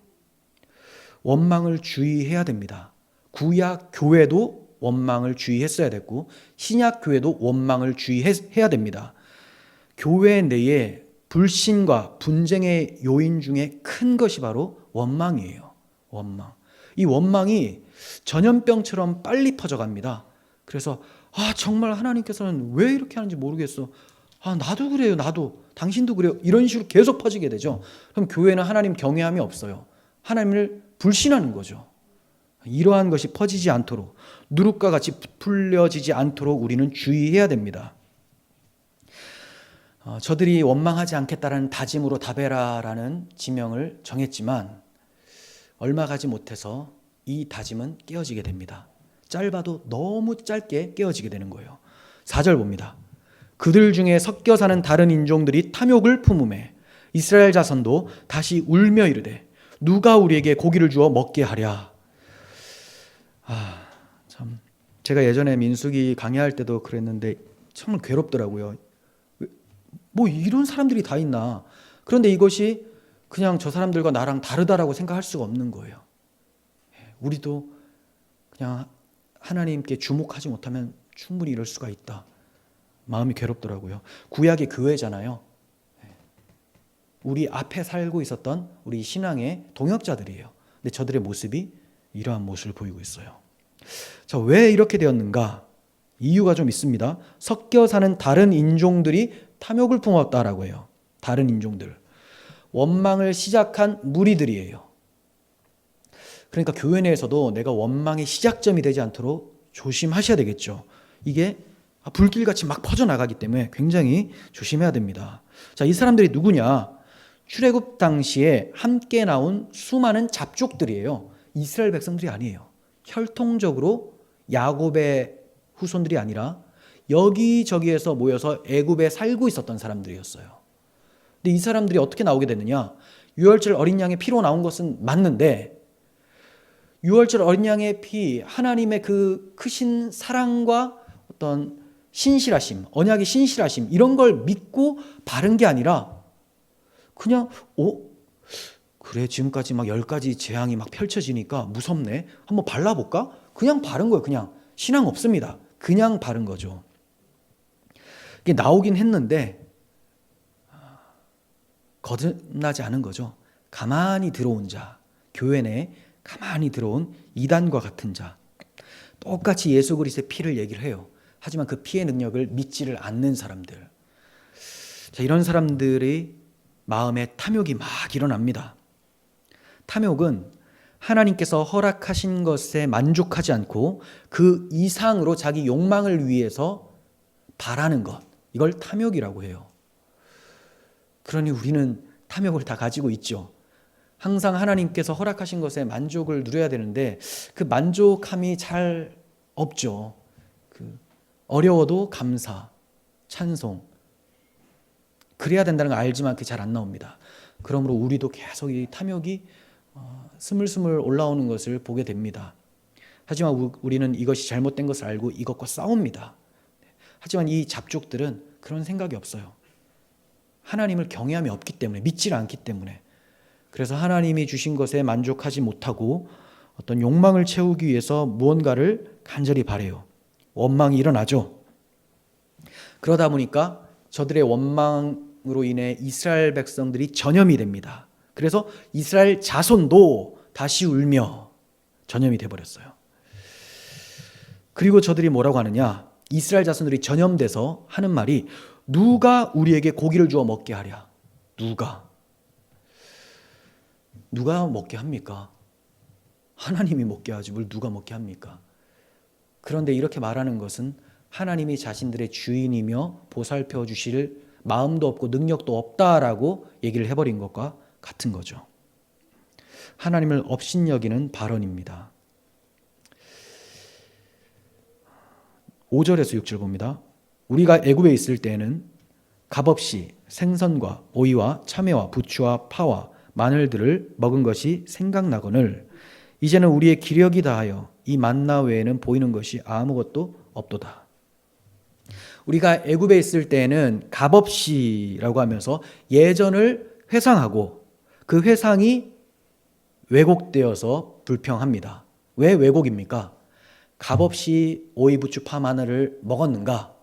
원망을 주의해야 됩니다. 구약 교회도 원망을 주의했어야 됐고 신약 교회도 원망을 주의해야 됩니다. 교회 내에 불신과 분쟁의 요인 중에 큰 것이 바로 원망이에요. 원망. 이 원망이 전염병처럼 빨리 퍼져갑니다. 그래서 정말 하나님께서는 왜 이렇게 하는지 모르겠어. 나도 그래요. 나도. 당신도 그래요. 이런 식으로 계속 퍼지게 되죠. 그럼 교회는 하나님 경외함이 없어요. 하나님을 불신하는 거죠. 이러한 것이 퍼지지 않도록, 누룩과 같이 풀려지지 않도록 우리는 주의해야 됩니다. 저들이 원망하지 않겠다라는 다짐으로 다베라라는 지명을 정했지만 얼마 가지 못해서 이 다짐은 깨어지게 됩니다. 짧아도 너무 짧게 깨어지게 되는 거예요. 4절 봅니다. 그들 중에 섞여 사는 다른 인종들이 탐욕을 품음에 이스라엘 자손도 다시 울며 이르되 누가 우리에게 고기를 주어 먹게 하랴. 참 제가 예전에 민수기 강의할 때도 그랬는데 정말 괴롭더라고요. 뭐 이런 사람들이 다 있나. 그런데 이것이 그냥 저 사람들과 나랑 다르다라고 생각할 수가 없는 거예요. 우리도 그냥 하나님께 주목하지 못하면 충분히 이럴 수가 있다. 마음이 괴롭더라고요. 구약의 교회잖아요. 우리 앞에 살고 있었던 우리 신앙의 동역자들이에요. 근데 저들의 모습이 이러한 모습을 보이고 있어요. 자, 왜 이렇게 되었는가? 이유가 좀 있습니다. 섞여 사는 다른 인종들이 탐욕을 품었다라고 해요. 다른 인종들. 원망을 시작한 무리들이에요. 그러니까 교회 내에서도 내가 원망의 시작점이 되지 않도록 조심하셔야 되겠죠. 이게 불길같이 막 퍼져나가기 때문에 굉장히 조심해야 됩니다. 자, 이 사람들이 누구냐? 출애굽 당시에 함께 나온 수많은 잡족들이에요. 이스라엘 백성들이 아니에요. 혈통적으로 야곱의 후손들이 아니라 여기저기에서 모여서 애굽에 살고 있었던 사람들이었어요. 근데 이 사람들이 어떻게 나오게 됐느냐? 유월절 어린 양의 피로 나온 것은 맞는데 유월절 어린 양의 피, 하나님의 그 크신 사랑과 어떤 신실하심, 언약의 신실하심 이런 걸 믿고 바른 게 아니라 그냥 그래 지금까지 막 10가지 재앙이 막 펼쳐지니까 무섭네. 한번 발라볼까? 그냥 바른 거예요. 그냥 신앙 없습니다. 그냥 바른 거죠. 이게 나오긴 했는데 거듭나지 않은 거죠. 가만히 들어온 자, 교회 내에 가만히 들어온 이단과 같은 자, 똑같이 예수 그리스도의 피를 얘기를 해요. 하지만 그 피의 능력을 믿지를 않는 사람들. 자, 이런 사람들의 마음에 탐욕이 막 일어납니다. 탐욕은 하나님께서 허락하신 것에 만족하지 않고 그 이상으로 자기 욕망을 위해서 바라는 것, 이걸 탐욕이라고 해요. 그러니 우리는 탐욕을 다 가지고 있죠. 항상 하나님께서 허락하신 것에 만족을 누려야 되는데 그 만족함이 잘 없죠. 어려워도 감사, 찬송 그래야 된다는 걸 알지만 그게 잘 안 나옵니다. 그러므로 우리도 계속 이 탐욕이 스물스물 올라오는 것을 보게 됩니다. 하지만 우리는 이것이 잘못된 것을 알고 이것과 싸웁니다. 하지만 이 잡족들은 그런 생각이 없어요. 하나님을 경외함이 없기 때문에, 믿지 않기 때문에. 그래서 하나님이 주신 것에 만족하지 못하고 어떤 욕망을 채우기 위해서 무언가를 간절히 바라요. 원망이 일어나죠. 그러다 보니까 저들의 원망으로 인해 이스라엘 백성들이 전염이 됩니다. 그래서 이스라엘 자손도 다시 울며 전염이 돼버렸어요. 그리고 저들이 뭐라고 하느냐? 이스라엘 자손들이 전염돼서 하는 말이 누가 우리에게 고기를 주어 먹게 하랴? 누가 먹게 합니까? 하나님이 먹게 하지 뭘 누가 먹게 합니까? 그런데 이렇게 말하는 것은 하나님이 자신들의 주인이며 보살펴 주실 마음도 없고 능력도 없다라고 얘기를 해버린 것과 같은 거죠. 하나님을 업신여기는 발언입니다. 5절에서 6절 봅니다. 우리가 애굽에 있을 때에는 값없이 생선과 오이와 참외와 부추와 파와 마늘들을 먹은 것이 생각나거늘 이제는 우리의 기력이 다하여 이 만나 외에는 보이는 것이 아무것도 없도다. 우리가 애굽에 있을 때에는 값없이라고 하면서 예전을 회상하고 그 회상이 왜곡되어서 불평합니다. 왜 왜곡입니까? 값없이 오이, 부추, 파, 마늘을 먹었는가?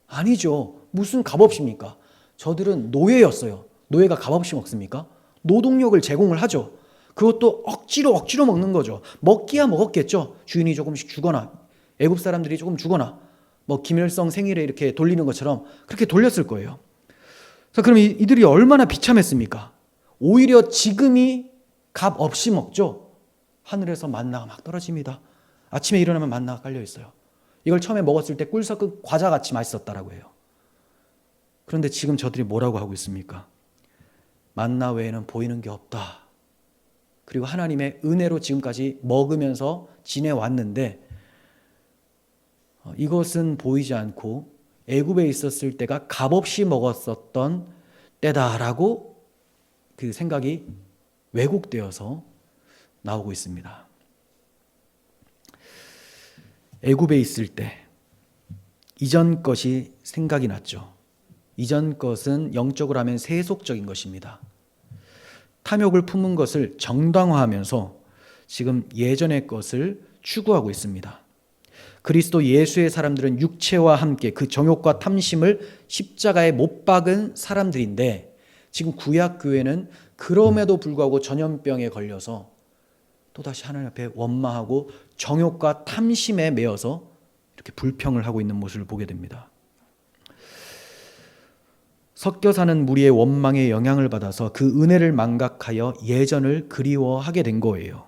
아니죠. 무슨 값없이입니까? 저들은 노예였어요. 노예가 값없이 먹습니까? 노동력을 제공을 하죠. 그것도 억지로 먹는 거죠. 먹기야 먹었겠죠. 주인이 조금씩 주거나 애굽 사람들이 조금 주거나 뭐 김일성 생일에 이렇게 돌리는 것처럼 그렇게 돌렸을 거예요. 자, 그럼 이들이 얼마나 비참했습니까? 오히려 지금이 값 없이 먹죠. 하늘에서 만나가 막 떨어집니다. 아침에 일어나면 만나가 깔려 있어요. 이걸 처음에 먹었을 때 꿀 섞은 과자같이 맛있었다라고 해요. 그런데 지금 저들이 뭐라고 하고 있습니까? 만나 외에는 보이는 게 없다. 그리고 하나님의 은혜로 지금까지 먹으면서 지내왔는데 이것은 보이지 않고 애굽에 있었을 때가 값없이 먹었었던 때다라고 그 생각이 왜곡되어서 나오고 있습니다. 애굽에 있을 때 이전 것이 생각이 났죠. 이전 것은 영적으로 하면 세속적인 것입니다. 탐욕을 품은 것을 정당화하면서 지금 예전의 것을 추구하고 있습니다. 그리스도 예수의 사람들은 육체와 함께 그 정욕과 탐심을 십자가에 못 박은 사람들인데 지금 구약 교회는 그럼에도 불구하고 전염병에 걸려서 또다시 하나님 앞에 원망하고 정욕과 탐심에 매여서 이렇게 불평을 하고 있는 모습을 보게 됩니다. 섞여 사는 무리의 원망에 영향을 받아서 그 은혜를 망각하여 예전을 그리워하게 된 거예요.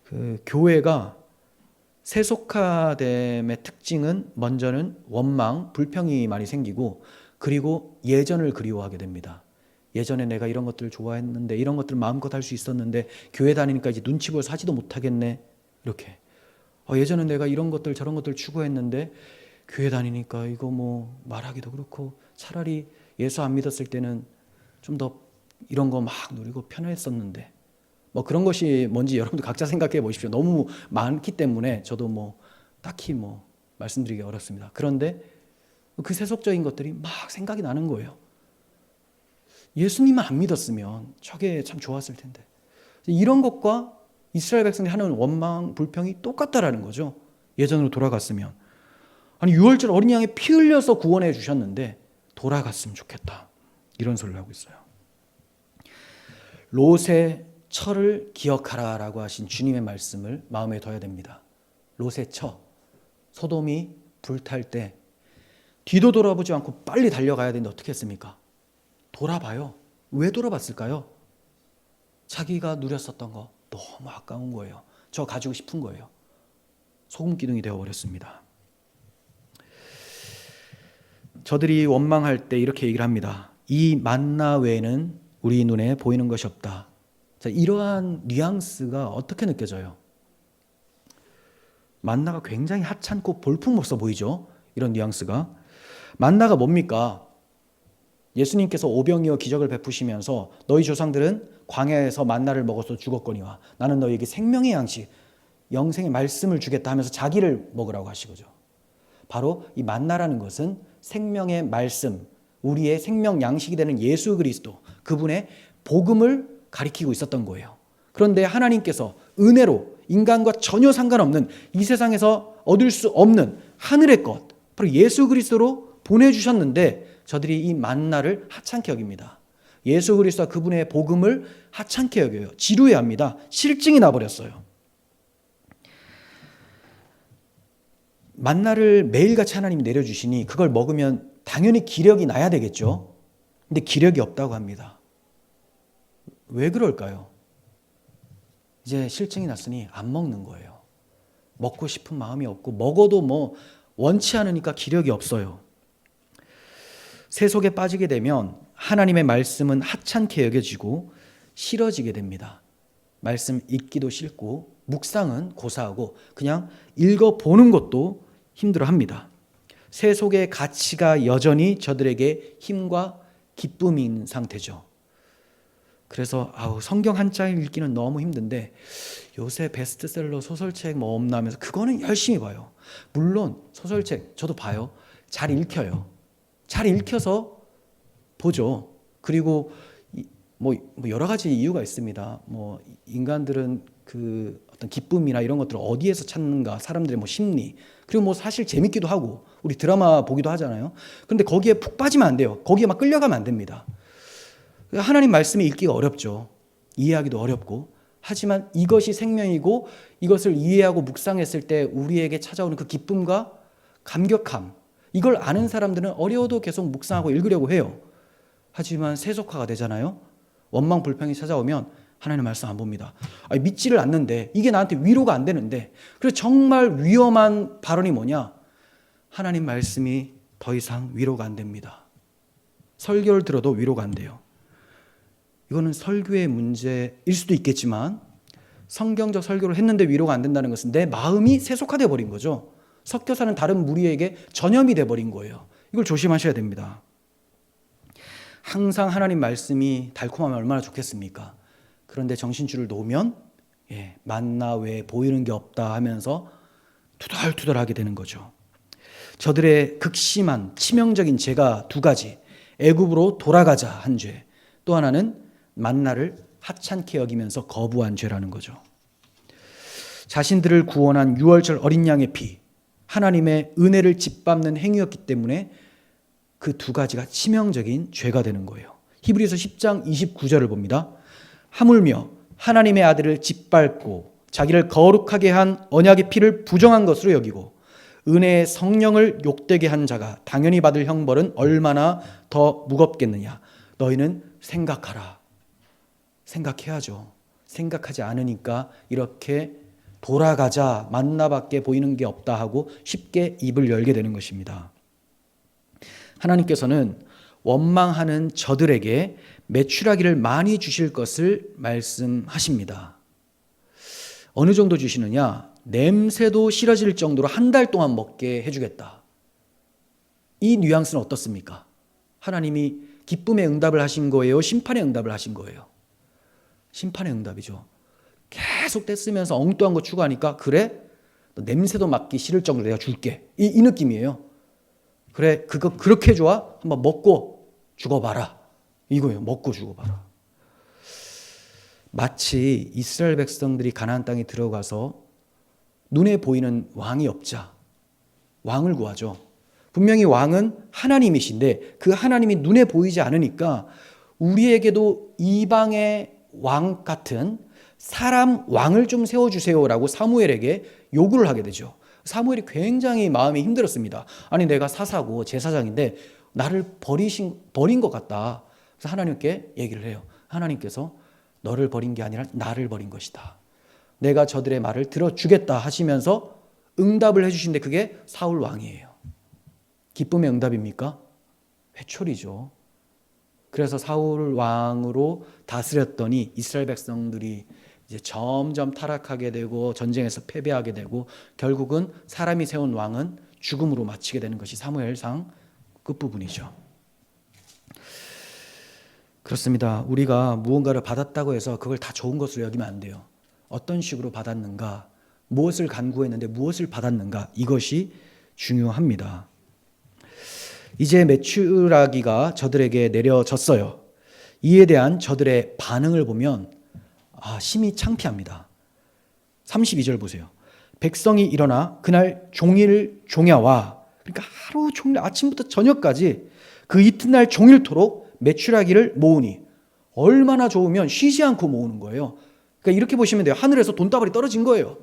그 교회가 세속화됨의 특징은 먼저는 원망, 불평이 많이 생기고 그리고 예전을 그리워하게 됩니다. 예전에 내가 이런 것들을 좋아했는데 이런 것들을 마음껏 할 수 있었는데 교회 다니니까 이제 눈치 보여서 하지도 못하겠네. 이렇게 예전에 내가 이런 것들 저런 것들 추구했는데 교회 다니니까 이거 뭐 말하기도 그렇고 차라리 예수 안 믿었을 때는 좀 더 이런 거 막 누리고 편했었는데 뭐 그런 것이 뭔지 여러분들 각자 생각해 보십시오. 너무 많기 때문에 저도 뭐 딱히 뭐 말씀드리기 어렵습니다. 그런데 그 세속적인 것들이 막 생각이 나는 거예요. 예수님만 안 믿었으면 저게 참 좋았을 텐데. 이런 것과 이스라엘 백성들이 하는 원망, 불평이 똑같다라는 거죠. 예전으로 돌아갔으면. 아니 6월절 어린 양의 피 흘려서 구원해 주셨는데 돌아갔으면 좋겠다. 이런 소리를 하고 있어요. 롯의 처를 기억하라라고 하신 주님의 말씀을 마음에 둬야 됩니다. 롯의 처, 소돔이 불탈 때 뒤도 돌아보지 않고 빨리 달려가야 되는데 어떻게 했습니까? 돌아봐요. 왜 돌아봤을까요? 자기가 누렸었던 거 너무 아까운 거예요. 저 가지고 싶은 거예요. 소금 기둥이 되어버렸습니다. 저들이 원망할 때 이렇게 얘기를 합니다. 이 만나 외에는 우리 눈에 보이는 것이 없다. 자, 이러한 뉘앙스가 어떻게 느껴져요? 만나가 굉장히 하찮고 볼품없어 보이죠? 이런 뉘앙스가. 만나가 뭡니까? 예수님께서 오병이어 기적을 베푸시면서 너희 조상들은 광야에서 만나를 먹어서 죽었거니와 나는 너희에게 생명의 양식, 영생의 말씀을 주겠다 하면서 자기를 먹으라고 하시거죠. 바로 이 만나라는 것은 생명의 말씀, 우리의 생명 양식이 되는 예수 그리스도, 그분의 복음을 가리키고 있었던 거예요. 그런데 하나님께서 은혜로 인간과 전혀 상관없는 이 세상에서 얻을 수 없는 하늘의 것, 바로 예수 그리스도로 보내주셨는데 저들이 이 만나를 하찮게 여깁니다. 예수 그리스도와 그분의 복음을 하찮게 여겨요. 지루해합니다. 실증이 나버렸어요. 만나를 매일같이 하나님이 내려주시니 그걸 먹으면 당연히 기력이 나야 되겠죠. 근데 기력이 없다고 합니다. 왜 그럴까요? 이제 실증이 났으니 안 먹는 거예요. 먹고 싶은 마음이 없고 먹어도 뭐 원치 않으니까 기력이 없어요. 세속에 빠지게 되면 하나님의 말씀은 하찮게 여겨지고 싫어지게 됩니다. 말씀 읽기도 싫고 묵상은 고사하고 그냥 읽어보는 것도 힘들어합니다. 세속의 가치가 여전히 저들에게 힘과 기쁨인 상태죠. 그래서 성경 한 장 읽기는 너무 힘든데 요새 베스트셀러 소설책 뭐 없나 하면서 그거는 열심히 봐요. 물론 소설책 저도 봐요. 잘 읽혀요. 잘 읽혀서 보죠. 그리고 뭐 여러 가지 이유가 있습니다. 뭐 인간들은 그 어떤 기쁨이나 이런 것들을 어디에서 찾는가, 사람들의 뭐 심리, 그리고 뭐 사실 재밌기도 하고 우리 드라마 보기도 하잖아요. 그런데 거기에 푹 빠지면 안 돼요. 거기에 막 끌려가면 안 됩니다. 하나님 말씀이 읽기가 어렵죠. 이해하기도 어렵고. 하지만 이것이 생명이고 이것을 이해하고 묵상했을 때 우리에게 찾아오는 그 기쁨과 감격함, 이걸 아는 사람들은 어려워도 계속 묵상하고 읽으려고 해요. 하지만 세속화가 되잖아요. 원망 불평이 찾아오면 하나님 말씀 안 봅니다. 믿지를 않는데 이게 나한테 위로가 안 되는데. 그래서 정말 위험한 발언이 뭐냐? 하나님 말씀이 더 이상 위로가 안 됩니다. 설교를 들어도 위로가 안 돼요. 이거는 설교의 문제일 수도 있겠지만 성경적 설교를 했는데 위로가 안 된다는 것은 내 마음이 세속화되어 버린 거죠. 섞여 사는 다른 무리에게 전염이 돼 버린 거예요. 이걸 조심하셔야 됩니다. 항상 하나님 말씀이 달콤하면 얼마나 좋겠습니까? 그런데 정신줄을 놓으면 만나 외에 보이는 게 없다 하면서 투덜투덜하게 되는 거죠. 저들의 극심한 치명적인 죄가 두 가지. 애굽으로 돌아가자 한 죄. 또 하나는 만나를 하찮게 여기면서 거부한 죄라는 거죠. 자신들을 구원한 유월절 어린 양의 피, 하나님의 은혜를 짓밟는 행위였기 때문에 그 두 가지가 치명적인 죄가 되는 거예요. 히브리서 10장 29절을 봅니다. 하물며 하나님의 아들을 짓밟고 자기를 거룩하게 한 언약의 피를 부정한 것으로 여기고 은혜의 성령을 욕되게 한 자가 당연히 받을 형벌은 얼마나 더 무겁겠느냐. 너희는 생각하라. 생각해야죠. 생각하지 않으니까 이렇게 돌아가자, 만나밖에 보이는 게 없다 하고 쉽게 입을 열게 되는 것입니다. 하나님께서는 원망하는 저들에게 메추라기를 많이 주실 것을 말씀하십니다. 어느 정도 주시느냐? 냄새도 싫어질 정도로 한 달 동안 먹게 해주겠다. 이 뉘앙스는 어떻습니까? 하나님이 기쁨의 응답을 하신 거예요? 심판의 응답을 하신 거예요? 심판의 응답이죠. 계속 떼쓰면서 엉뚱한 거 추구하니까 그래? 너 냄새도 맡기 싫을 정도로 내가 줄게. 이 느낌이에요. 그래, 그거 그렇게 좋아? 한번 먹고 죽어봐라. 이거예요. 먹고 죽어봐라. 마치 이스라엘 백성들이 가나안 땅에 들어가서 눈에 보이는 왕이 없자 왕을 구하죠. 분명히 왕은 하나님이신데 그 하나님이 눈에 보이지 않으니까 우리에게도 이방의 왕 같은 사람 왕을 좀 세워주세요라고 사무엘에게 요구를 하게 되죠. 사무엘이 굉장히 마음이 힘들었습니다. 아니 내가 사사고 제사장인데 나를 버린 것 같다. 그래서 하나님께 얘기를 해요. 하나님께서 너를 버린 게 아니라 나를 버린 것이다. 내가 저들의 말을 들어주겠다 하시면서 응답을 해주신데 그게 사울 왕이에요. 기쁨의 응답입니까? 회초리죠. 그래서 사울 왕으로 다스렸더니 이스라엘 백성들이 이제 점점 타락하게 되고 전쟁에서 패배하게 되고 결국은 사람이 세운 왕은 죽음으로 마치게 되는 것이 사무엘상 끝부분이죠. 그렇습니다. 우리가 무언가를 받았다고 해서 그걸 다 좋은 것으로 여기면 안 돼요. 어떤 식으로 받았는가, 무엇을 간구했는데 무엇을 받았는가, 이것이 중요합니다. 이제 메추라기가 저들에게 내려졌어요. 이에 대한 저들의 반응을 보면 심히 창피합니다. 32절 보세요. 백성이 일어나 그날 종일 종야와, 그러니까 하루 종일 아침부터 저녁까지 그 이튿날 종일토록 메추라기를 모으니, 얼마나 좋으면 쉬지 않고 모으는 거예요. 그러니까 이렇게 보시면 돼요. 하늘에서 돈다발이 떨어진 거예요.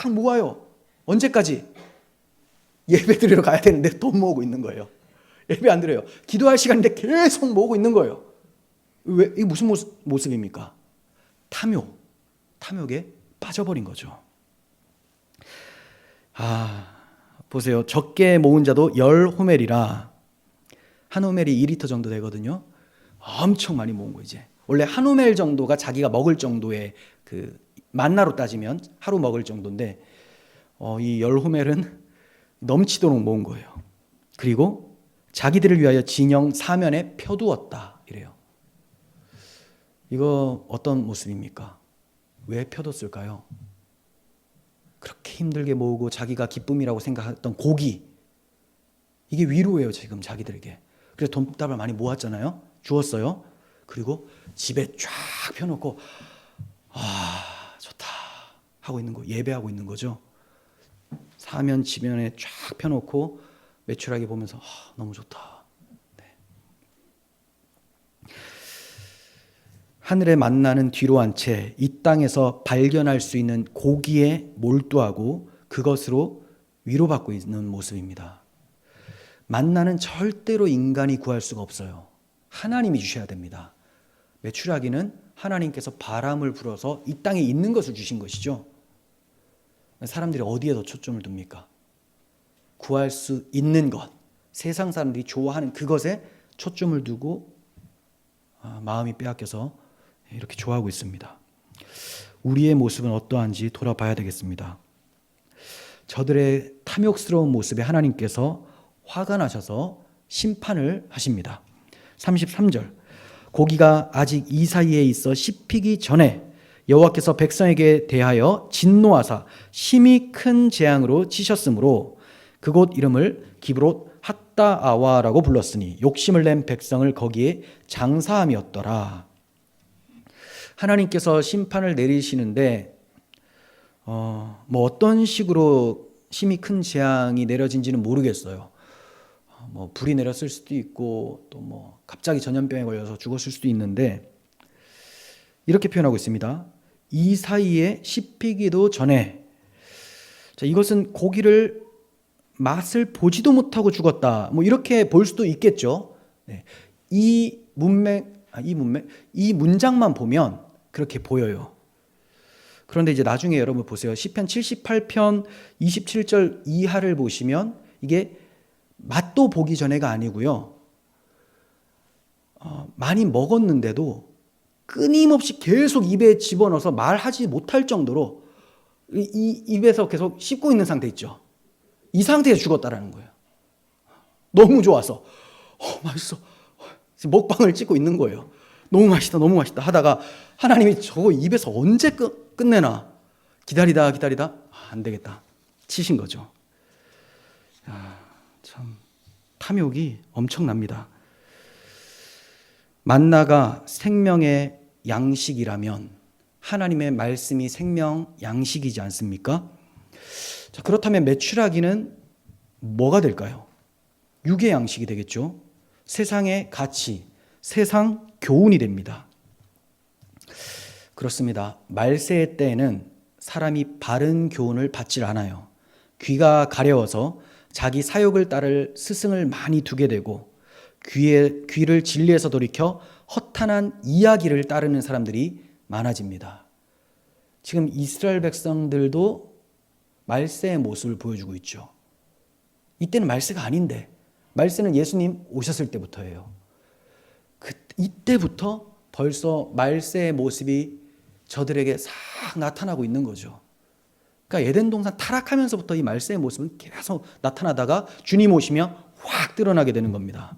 막 모아요. 언제까지? 예배 드리러 가야 되는데 돈 모으고 있는 거예요. 예배 안 드려요. 기도할 시간인데 계속 모으고 있는 거예요. 왜? 이게 무슨 모습입니까? 탐욕에 빠져버린 거죠. 보세요. 적게 모은 자도 10호멜이라, 한 호멜이 2리터 정도 되거든요. 엄청 많이 모은 거. 이제 원래 한 호멜 정도가 자기가 먹을 정도의 그 만나로 따지면 하루 먹을 정도인데 이 10호멜은 넘치도록 모은 거예요. 그리고 자기들을 위하여 진영 사면에 펴두었다 이래요. 이거 어떤 모습입니까? 왜 펴뒀을까요? 그렇게 힘들게 모으고 자기가 기쁨이라고 생각했던 고기, 이게 위로예요. 지금 자기들에게. 그래서 돈다발 많이 모았잖아요. 주었어요. 그리고 집에 쫙 펴놓고 좋다 하고 있는 거, 예배하고 있는 거죠. 사면 지면에 쫙 펴놓고 메추라기 보면서 너무 좋다. 네. 하늘의 만나는 뒤로 한 채 이 땅에서 발견할 수 있는 고기에 몰두하고 그것으로 위로받고 있는 모습입니다. 만나는 절대로 인간이 구할 수가 없어요. 하나님이 주셔야 됩니다. 메추라기는 하나님께서 바람을 불어서 이 땅에 있는 것을 주신 것이죠. 사람들이 어디에 더 초점을 둡니까? 구할 수 있는 것, 세상 사람들이 좋아하는 그것에 초점을 두고 마음이 빼앗겨서 이렇게 좋아하고 있습니다. 우리의 모습은 어떠한지 돌아봐야 되겠습니다. 저들의 탐욕스러운 모습에 하나님께서 화가 나셔서 심판을 하십니다. 33절, 고기가 아직 이 사이에 있어 씹히기 전에 여호와께서 백성에게 대하여 진노하사 심히 큰 재앙으로 치셨으므로 그곳 이름을 기브롯 핫다아와라고 불렀으니 욕심을 낸 백성을 거기에 장사함이었더라. 하나님께서 심판을 내리시는데 어떤 식으로 심히 큰 재앙이 내려진지는 모르겠어요. 불이 내렸을 수도 있고 또 갑자기 전염병에 걸려서 죽었을 수도 있는데 이렇게 표현하고 있습니다. 이 사이에 씹히기도 전에. 자, 이것은 고기를 맛을 보지도 못하고 죽었다. 뭐 이렇게 볼 수도 있겠죠. 네. 이 문장만 보면 그렇게 보여요. 그런데 이제 나중에 여러분 보세요. 시편 78편 27절 이하를 보시면 이게 맛도 보기 전에가 아니고요. 많이 먹었는데도 끊임없이 계속 입에 집어넣어서 말하지 못할 정도로 이 입에서 계속 씹고 있는 상태 있죠. 이 상태에서 죽었다라는 거예요. 너무 좋아서 맛있어. 먹방을 찍고 있는 거예요. 너무 맛있다, 너무 맛있다 하다가 하나님이 저거 입에서 언제 끝내나 기다리다 안 되겠다 치신 거죠. 참 탐욕이 엄청납니다. 만나가 생명의 양식이라면 하나님의 말씀이 생명 양식이지 않습니까? 자, 그렇다면 메추라기는 뭐가 될까요? 육의 양식이 되겠죠. 세상의 가치, 세상 교훈이 됩니다. 그렇습니다. 말세의 때에는 사람이 바른 교훈을 받질 않아요. 귀가 가려워서 자기 사욕을 따를 스승을 많이 두게 되고 귀를 진리에서 돌이켜 허탄한 이야기를 따르는 사람들이 많아집니다. 지금 이스라엘 백성들도 말세의 모습을 보여주고 있죠. 이때는 말세가 아닌데 말세는 예수님 오셨을 때부터예요. 이때부터 벌써 말세의 모습이 저들에게 싹 나타나고 있는 거죠. 그러니까 에덴 동산 타락하면서부터 이 말세의 모습은 계속 나타나다가 주님 오시면 확 드러나게 되는 겁니다.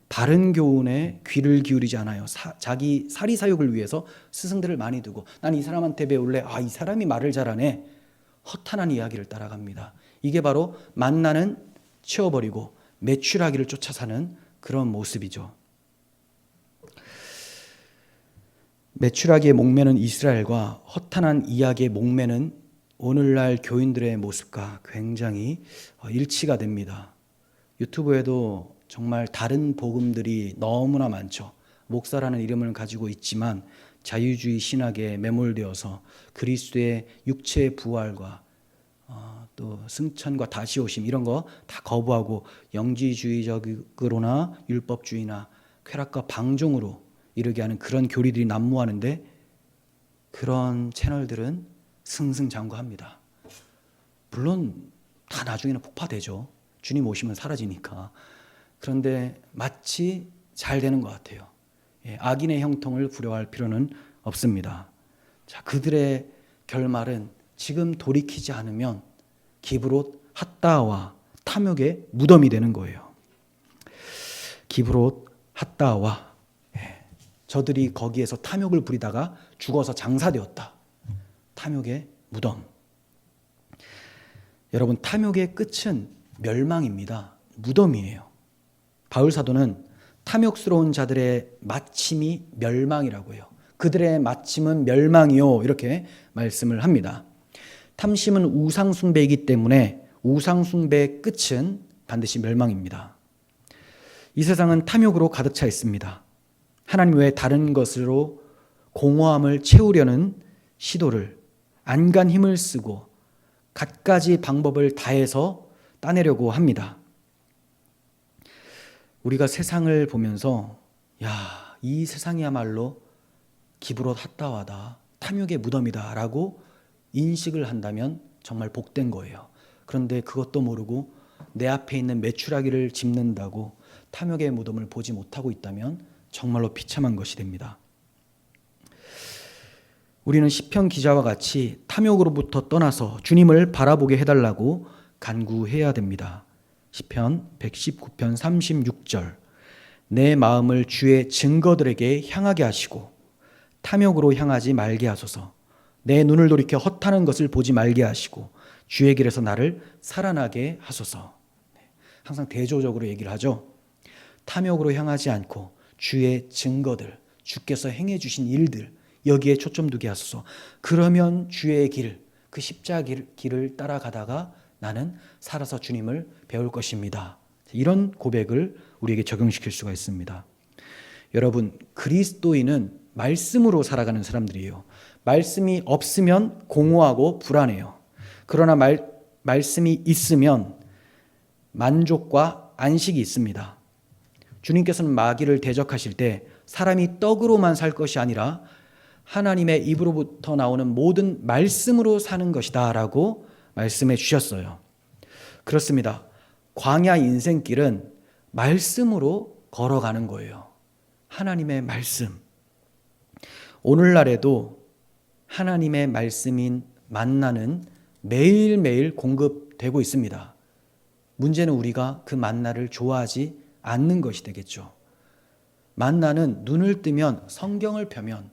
바른 교훈에 귀를 기울이지 않아요. 자기 사리사욕을 위해서 스승들을 많이 두고 난 이 사람한테 배울래. 이 사람이 말을 잘하네. 허탄한 이야기를 따라갑니다. 이게 바로 만나는 치워버리고 메추라기를 쫓아 사는 그런 모습이죠. 메추라기의 목매는 이스라엘과 허탄한 이야기의 목매는 오늘날 교인들의 모습과 굉장히 일치가 됩니다. 유튜브에도 정말 다른 복음들이 너무나 많죠. 목사라는 이름을 가지고 있지만 자유주의 신학에 매몰되어서 그리스도의 육체의 부활과 또 승천과 다시 오심 이런 거 다 거부하고 영지주의적으로나 율법주의나 쾌락과 방종으로 이르게 하는 그런 교리들이 난무하는데 그런 채널들은 승승장구합니다. 물론 다 나중에는 폭파되죠. 주님 오시면 사라지니까. 그런데 마치 잘 되는 것 같아요. 악인의 형통을 부려할 필요는 없습니다. 자, 그들의 결말은 지금 돌이키지 않으면 기브롯 핫다와 탐욕의 무덤이 되는 거예요. 기브롯 핫다와 저들이 거기에서 탐욕을 부리다가 죽어서 장사되었다. 탐욕의 무덤. 여러분, 탐욕의 끝은 멸망입니다. 무덤이에요. 바울 사도는 탐욕스러운 자들의 마침이 멸망이라고 해요. 그들의 마침은 멸망이요. 이렇게 말씀을 합니다. 탐심은 우상숭배이기 때문에 우상숭배의 끝은 반드시 멸망입니다. 이 세상은 탐욕으로 가득 차 있습니다. 하나님 외에 다른 것으로 공허함을 채우려는 시도를 안간 힘을 쓰고 갖가지 방법을 다해서 따내려고 합니다. 우리가 세상을 보면서 이 세상이야말로 기브롯 핫다와다, 탐욕의 무덤이다 라고 인식을 한다면 정말 복된 거예요. 그런데 그것도 모르고 내 앞에 있는 메추라기를 짚는다고 탐욕의 무덤을 보지 못하고 있다면 정말로 비참한 것이 됩니다. 우리는 시편 기자와 같이 탐욕으로부터 떠나서 주님을 바라보게 해달라고 간구해야 됩니다. 시편 119편 36절 내 마음을 주의 증거들에게 향하게 하시고 탐욕으로 향하지 말게 하소서. 내 눈을 돌이켜 헛하는 것을 보지 말게 하시고 주의 길에서 나를 살아나게 하소서. 항상 대조적으로 얘기를 하죠. 탐욕으로 향하지 않고 주의 증거들, 주께서 행해 주신 일들 여기에 초점 두게 하소서. 그러면 주의 길, 그 십자가 길을 따라가다가 나는 살아서 주님을 배울 것입니다. 이런 고백을 우리에게 적용시킬 수가 있습니다. 여러분, 그리스도인은 말씀으로 살아가는 사람들이에요. 말씀이 없으면 공허하고 불안해요. 그러나 말씀이 있으면 만족과 안식이 있습니다. 주님께서는 마귀를 대적하실 때 사람이 떡으로만 살 것이 아니라 하나님의 입으로부터 나오는 모든 말씀으로 사는 것이다 라고 말씀해 주셨어요. 그렇습니다. 광야 인생길은 말씀으로 걸어가는 거예요. 하나님의 말씀. 오늘날에도 하나님의 말씀인 만나는 매일매일 공급되고 있습니다. 문제는 우리가 그 만나를 좋아하지 않는 것이 되겠죠. 만나는 눈을 뜨면, 성경을 펴면,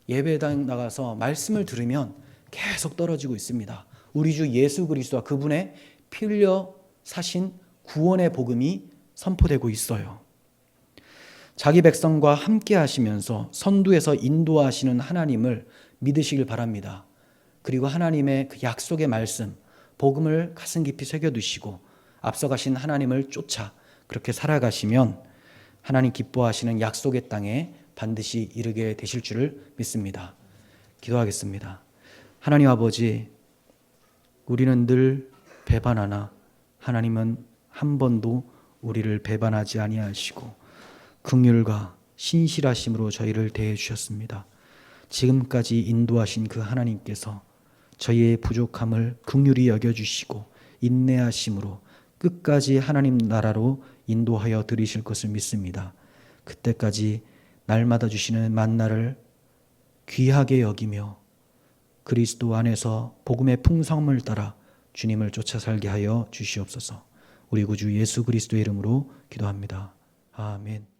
예배당 나가서 말씀을 들으면 계속 떨어지고 있습니다. 우리 주 예수 그리스도와 그분의 피 흘려 사신 구원의 복음이 선포되고 있어요. 자기 백성과 함께 하시면서 선두에서 인도하시는 하나님을 믿으시길 바랍니다. 그리고 하나님의 그 약속의 말씀, 복음을 가슴 깊이 새겨두시고 앞서가신 하나님을 쫓아 그렇게 살아가시면 하나님 기뻐하시는 약속의 땅에 반드시 이르게 되실 줄을 믿습니다. 기도하겠습니다. 하나님 아버지, 우리는 늘 배반하나 하나님은 한 번도 우리를 배반하지 아니하시고 긍휼과 신실하심으로 저희를 대해 주셨습니다. 지금까지 인도하신 그 하나님께서 저희의 부족함을 긍휼히 여겨주시고 인내하심으로 끝까지 하나님 나라로 인도하여 드리실 것을 믿습니다. 그때까지 날마다 주시는 만나를 귀하게 여기며 그리스도 안에서 복음의 풍성을 따라 주님을 쫓아 살게 하여 주시옵소서. 우리 구주 예수 그리스도의 이름으로 기도합니다. 아멘.